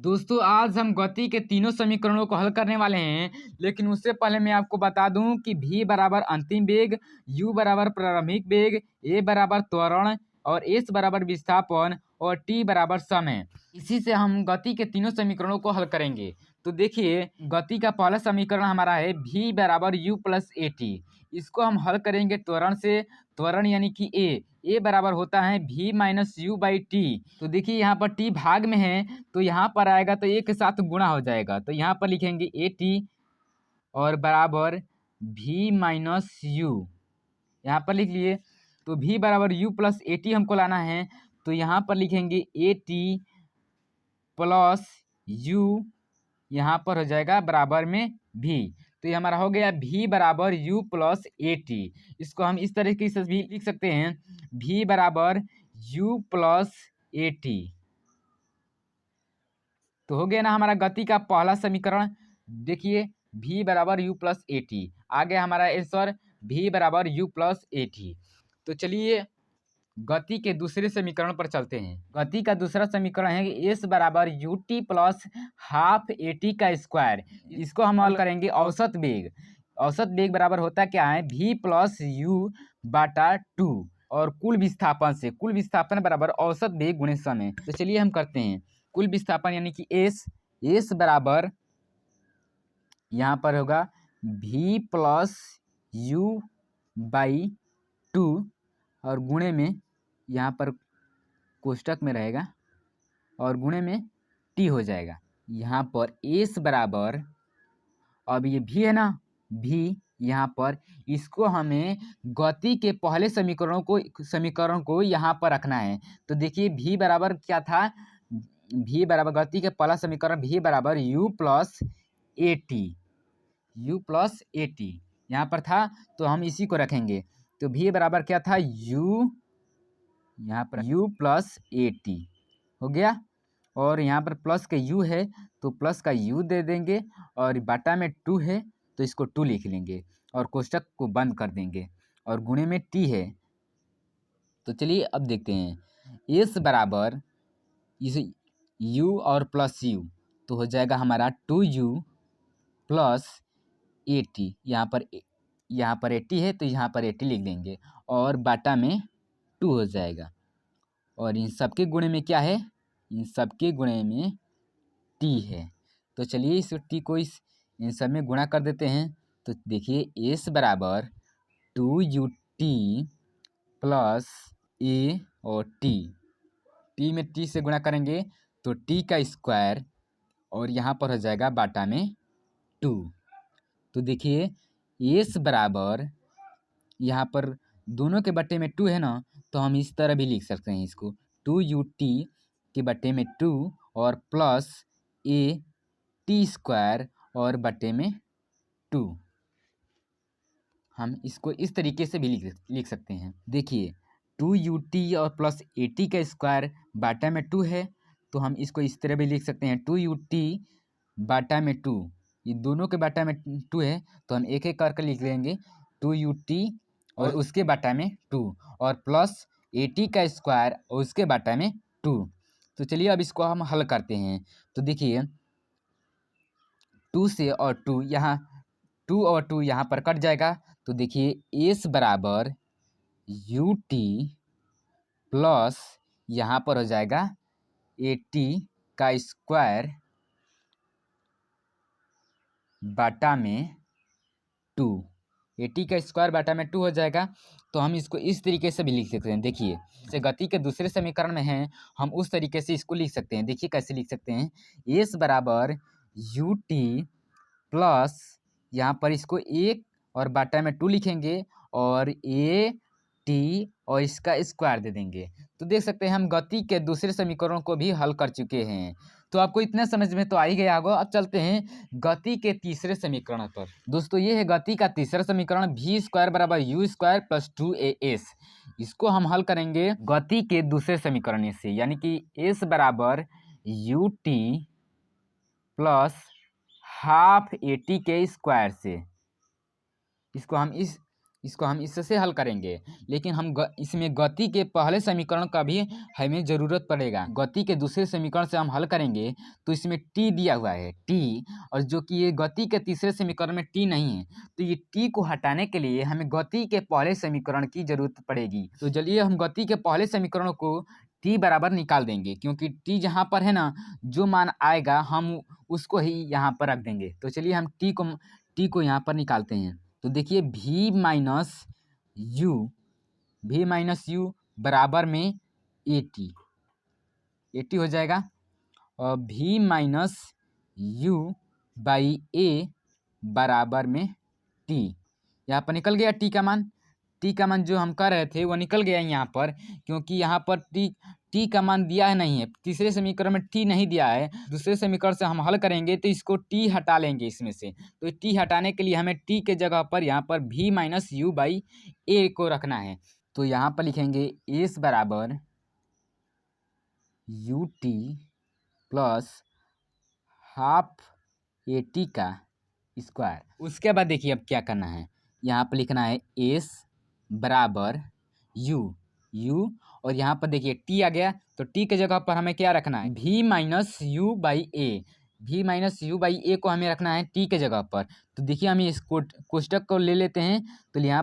दोस्तों आज हम गति के तीनों समीकरणों को हल करने वाले हैं, लेकिन उससे पहले मैं आपको बता दूं कि v बराबर अंतिम वेग, u बराबर प्रारंभिक वेग, a बराबर त्वरण और s बराबर विस्थापन और t बराबर समय। इसी से हम गति के तीनों समीकरणों को हल करेंगे। तो देखिए, गति का पहला समीकरण हमारा है v बराबर u प्लस ए टी। इसको हम हल करेंगे त्वरण से। त्वरण यानी कि ए बराबर होता है v minus you by T. तो देखिए यहाँ पर t भाग में है तो यहाँ पर आएगा तो ए के साथ गुणा हो जाएगा, तो यहाँ पर लिखेंगे ए टी और बराबर v माइनस यू, यहाँ पर लिख लिए। तो v बराबर u प्लस ए टी हमको लाना है, तो यहाँ पर लिखेंगे ए टी प्लस यू, यहाँ पर हो जाएगा बराबर में v। तो ये हमारा हो गया v बराबर u प्लस ए टी। इसको हम इस तरीके से भी लिख सकते हैं, v बराबर u प्लस ए टी। तो हो गया ना हमारा गति का पहला समीकरण। देखिए v बराबर u प्लस ए टी आ गया हमारा आंसर, v बराबर u प्लस ए टी। तो चलिए गति के दूसरे समीकरण पर चलते हैं। गति का दूसरा समीकरण है कि s बराबर U T plus half A T का स्क्वायर। इसको हम हल करेंगे औसत वेग। औसत वेग बराबर होता क्या है, v प्लस यू बाटा टू और कुल विस्थापन से। कुल विस्थापन बराबर औसत वेग गुणे समय। तो चलिए हम करते हैं कुल विस्थापन यानी कि s बराबर यहाँ पर होगा v plus you by two और गुणे में यहाँ पर कोष्टक में रहेगा और गुणे में t हो जाएगा। यहाँ पर s बराबर, अब ये v है ना, v यहाँ पर इसको हमें गति के पहले समीकरण को यहाँ पर रखना है। तो देखिए v बराबर क्या था, v बराबर गति के पहला समीकरण v बराबर u plus A T, u plus A T यहाँ पर था, तो हम इसी को रखेंगे। तो v बराबर क्या था, u, यहाँ पर u प्लस ए टी हो गया और यहाँ पर प्लस का u है तो प्लस का u दे देंगे और बाटा में 2 है तो इसको 2 लिख लेंगे और कोष्टक को बंद कर देंगे और गुणे में t है। तो चलिए अब देखते हैं s बराबर इस u और प्लस u, तो हो जाएगा हमारा 2u प्लस ए टी। यहाँ पर 80 है तो यहाँ पर 80 लिख देंगे और बाटा में 2 हो जाएगा और इन सबके गुणे में क्या है, इन सबके गुणे में t है। तो चलिए इस t को इन सब में गुणा कर देते हैं। तो देखिए s बराबर 2ut प्लस a और t में t से गुणा करेंगे तो t का स्क्वायर और यहाँ पर हो जाएगा बाटा में 2। तो देखिए s बराबर यहाँ पर दोनों के बट्टे में 2 है ना, तो हम इस तरह भी लिख सकते हैं इसको, 2ut के बट्टे में 2 और प्लस a टी स्क्वायर और बट्टे में 2। हम इसको इस तरीके से भी लिख सकते हैं। देखिए 2ut और प्लस ए टी का स्क्वायर बाटा में 2 है तो हम इसको इस तरह भी लिख सकते हैं, 2ut बाटा में 2, ये दोनों के बाटा में 2 है तो हम एक एक करके लिख लेंगे, 2ut और उसके बाटा में 2 और प्लस ए टी का स्क्वायर और उसके बाटा में 2। तो चलिए अब इसको हम हल करते हैं। तो देखिए 2 से और 2 यहाँ, 2 और 2 यहाँ पर कट जाएगा। तो देखिए s बराबर यू टी प्लस यहाँ पर हो जाएगा ए टी का स्क्वायर बाटा में 2, ए टी का स्क्वायर बाटा में 2 हो जाएगा। तो हम इसको इस तरीके से भी लिख सकते हैं। देखिए जैसे गति के दूसरे समीकरण में है, हम उस तरीके से इसको लिख सकते हैं। देखिए कैसे लिख सकते हैं, s बराबर यू टी प्लस यहाँ पर इसको 1 और बाटा में 2 लिखेंगे और ए टी और इसका स्क्वायर दे देंगे। तो देख सकते हैं हम गति के दूसरे समीकरण को भी हल कर चुके हैं। तो आपको इतना समझ में तो आ ही गया होगा। अब चलते हैं गति के तीसरे समीकरण पर। दोस्तों ये है गति का तीसरा समीकरण, v स्क्वायर बराबर यू स्क्वायर प्लस 2as। इसको हम हल करेंगे गति के दूसरे समीकरण से, यानी कि s बराबर U T plus half A T के स्क्वायर से। इसको हम इसको हम इससे हल करेंगे, लेकिन हम इसमें गति के पहले समीकरण का भी हमें ज़रूरत पड़ेगा। गति के दूसरे समीकरण से हम हल करेंगे तो इसमें टी दिया हुआ है टी, और जो कि ये गति के तीसरे समीकरण में टी नहीं है, तो ये टी को हटाने के लिए हमें गति के पहले समीकरण की जरूरत पड़ेगी। तो चलिए हम गति के पहले समीकरण को टी बराबर निकाल देंगे, क्योंकि टी जहाँ पर है ना, जो मान आएगा हम उसको ही यहाँ पर रख देंगे। तो चलिए हम टी को यहाँ पर निकालते हैं। तो देखिए v माइनस यू बराबर में ए टी हो जाएगा, और v माइनस यू बाई ए बराबर में टी। यहाँ पर निकल गया टी का मान जो हम कर रहे थे वो निकल गया यहाँ पर, क्योंकि यहाँ पर टी का मान दिया है नहीं है, तीसरे समीकरण में टी नहीं दिया है। दूसरे समीकरण से हम हल करेंगे तो इसको टी हटा लेंगे इसमें से। तो टी हटाने के लिए हमें टी के जगह पर यहाँ पर v माइनस यू बाई ए को रखना है। तो यहाँ पर लिखेंगे एस बराबर U T plus half A T का स्क्वायर। उसके बाद देखिए अब क्या करना है, यहाँ पर लिखना है एस बराबर यू, और यहाँ पर देखिए टी आ गया, तो टी के जगह पर हमें क्या रखना है, v माइनस यू बाई ए को हमें रखना है टी के जगह पर। तो देखिए हम इस कोष्टक को ले लेते हैं, तो यहाँ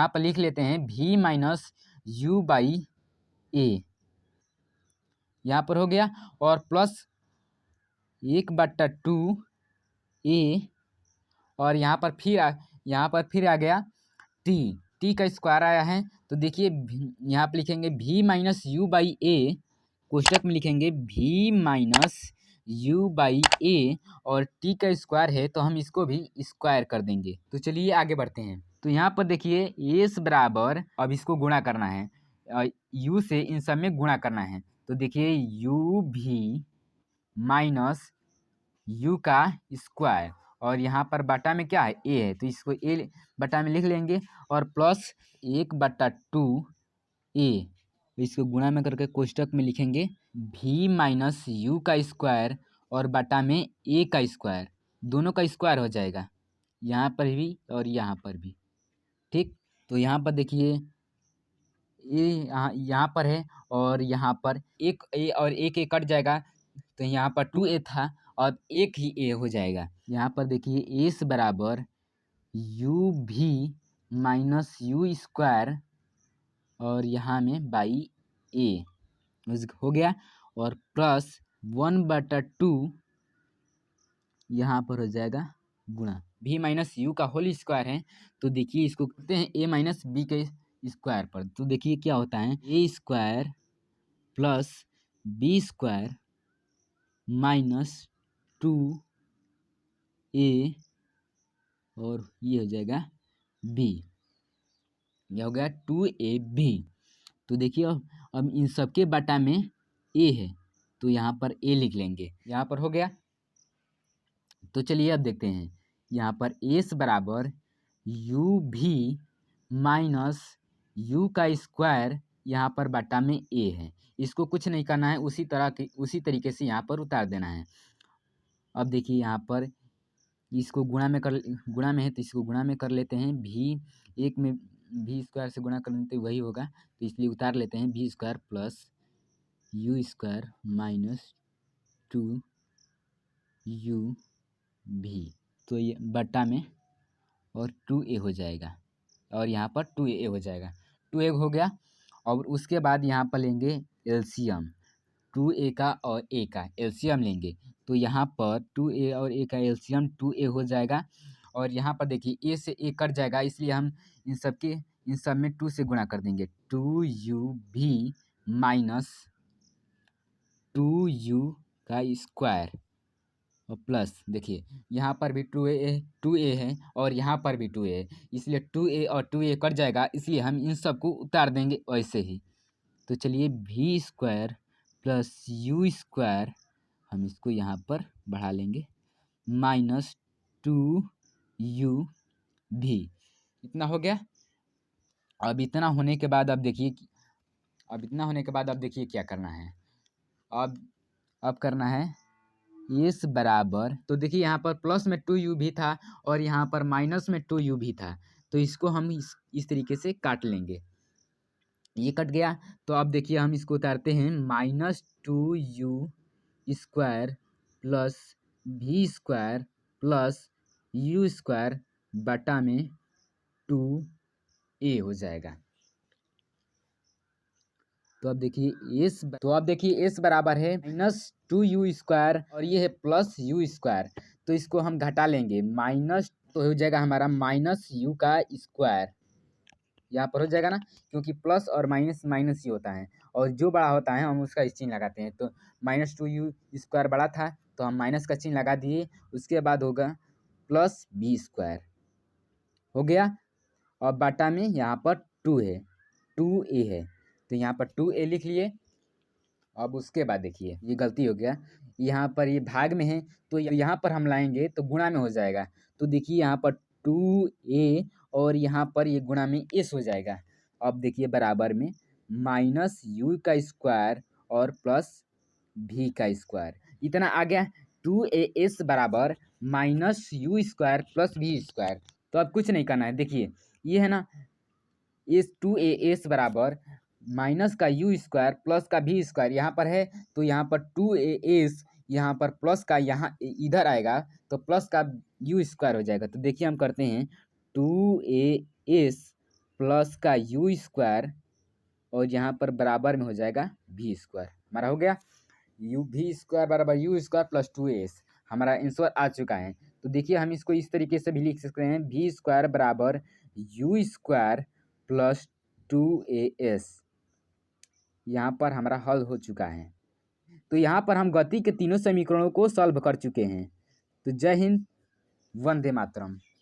पर लिख लेते हैं v माइनस यू बाई ए, यहाँ पर हो गया, और प्लस 1/2 ए, और यहाँ पर फिर आ गया टी का स्क्वायर आया है। तो देखिए यहाँ पर लिखेंगे v माइनस यू बाई ए, कोष्टक में लिखेंगे v माइनस यू बाई ए, और टी का स्क्वायर है तो हम इसको भी स्क्वायर कर देंगे। तो चलिए आगे बढ़ते हैं। तो यहाँ पर देखिए एस बराबर, अब इसको गुणा करना है, यू से इन सब में गुणा करना है। तो देखिए यू भी माइनस यू का स्क्वायर, और यहाँ पर बटा में क्या है, ए है, तो इसको ए बटा में लिख लेंगे, और प्लस 1/2 ए, इसको गुणा में करके कोष्टक में लिखेंगे v माइनस यू का स्क्वायर और बटा में ए का स्क्वायर, दोनों का स्क्वायर हो जाएगा, यहाँ पर भी और यहाँ पर भी। ठीक, तो यहाँ पर देखिए ये यहाँ पर है, और यहाँ पर एक ए और एक ए कट जाएगा, तो यहाँ पर 2a था, अब एक ही ए हो जाएगा। यहाँ पर देखिए एस बराबर यू भी माइनस यू स्क्वायर, और यहाँ में बाई ए हो गया, और प्लस 1/2 यहाँ पर हो जाएगा गुणा v माइनस यू का होल स्क्वायर है। तो देखिए इसको करते हैं a माइनस बी के स्क्वायर पर, तो देखिए क्या होता है, a square plus b square minus 2a, और ये हो जाएगा b, यह हो गया 2ab। तो देखिए अब इन सबके बटा में a है, तो यहाँ पर a लिख लेंगे, यहाँ पर हो गया। तो चलिए अब देखते हैं, यहाँ पर एस बराबर यू भी माइनस यू का स्क्वायर, यहाँ पर बटा में ए है, इसको कुछ नहीं करना है, उसी तरीके से यहाँ पर उतार देना है। अब देखिए यहाँ पर इसको गुणा में है, तो इसको गुणा में कर लेते हैं, एक में v स्क्वायर से गुणा कर लेते वही होगा, तो इसलिए उतार लेते हैं v square plus you square minus 2u भी, तो ये बट्टा में और 2a हो जाएगा, और यहाँ पर 2a हो जाएगा, 2a हो गया। और उसके बाद यहाँ पर लेंगे एलसीएम, 2a का और a का एलसीएम लेंगे, तो यहाँ पर 2a और a का एलसीएम 2a हो जाएगा, और यहाँ पर देखिए a से a कट जाएगा, इसलिए हम इन सब में 2 से गुणा कर देंगे, 2u भी माइनस 2u का स्क्वायर, और प्लस देखिए यहाँ पर भी 2a है और यहाँ पर भी 2a है, इसलिए 2a और 2a कट जाएगा, इसलिए हम इन सब को उतार देंगे वैसे ही। तो चलिए v square plus you square, हम इसको यहाँ पर बढ़ा लेंगे, माइनस 2u भी, इतना हो गया। अब इतना होने के बाद अब देखिए क्या करना है, अब करना है एस बराबर, तो देखिए यहाँ पर प्लस में 2u भी था और यहाँ पर माइनस में 2u भी था, तो इसको हम इस तरीके से काट लेंगे। ये कट गया। तो अब देखिए हम इसको उतारते हैं, -2u² plus v² plus u² बटा में 2a हो जाएगा। तो अब देखिए s बराबर है -2u² और ये है +u²। तो इसको हम घटा लेंगे, माइनस तो हो जाएगा हमारा -u²। यहाँ पर हो जाएगा ना, क्योंकि प्लस और माइनस माइनस ही होता है, और जो बड़ा होता है हम उसका चिन्ह लगाते हैं। तो -2u² बड़ा था तो हम माइनस का चिन्ह लगा दिए। उसके बाद होगा +b² हो गया। और बाटा में यहाँ पर 2 है, 2a है, तो यहाँ पर 2a लिख लिए। अब उसके बाद देखिए ये गलती हो गया, यहाँ पर ये भाग में है तो यहाँ पर हम लाएंगे तो गुणा में हो जाएगा। तो देखिए यहाँ पर 2a और यहाँ पर ये गुणा में s हो जाएगा। अब देखिए बराबर में -u² और प्लस v² इतना आ गया। 2as बराबर -u² प्लस v²। तो अब कुछ नहीं करना है, देखिए ये है ना, इस 2as बराबर माइनस का u² प्लस का v² यहाँ पर है, तो यहाँ पर 2as यहाँ पर प्लस का यहाँ इधर आएगा तो प्लस का u² हो जाएगा। तो देखिए हम करते हैं 2as प्लस का u² और यहाँ पर बराबर में हो जाएगा v²। हमारा हो गया v² बराबर u² प्लस 2as। हमारा आंसर आ चुका है। तो देखिए हम इसको इस तरीके से भी लिख सकते हैं, v² बराबर u² प्लस 2as। यहाँ पर हमारा हल हो चुका है। तो यहाँ पर हम गति के तीनों समीकरणों को सॉल्व कर चुके हैं। तो जय हिंद, वंदे मातरम।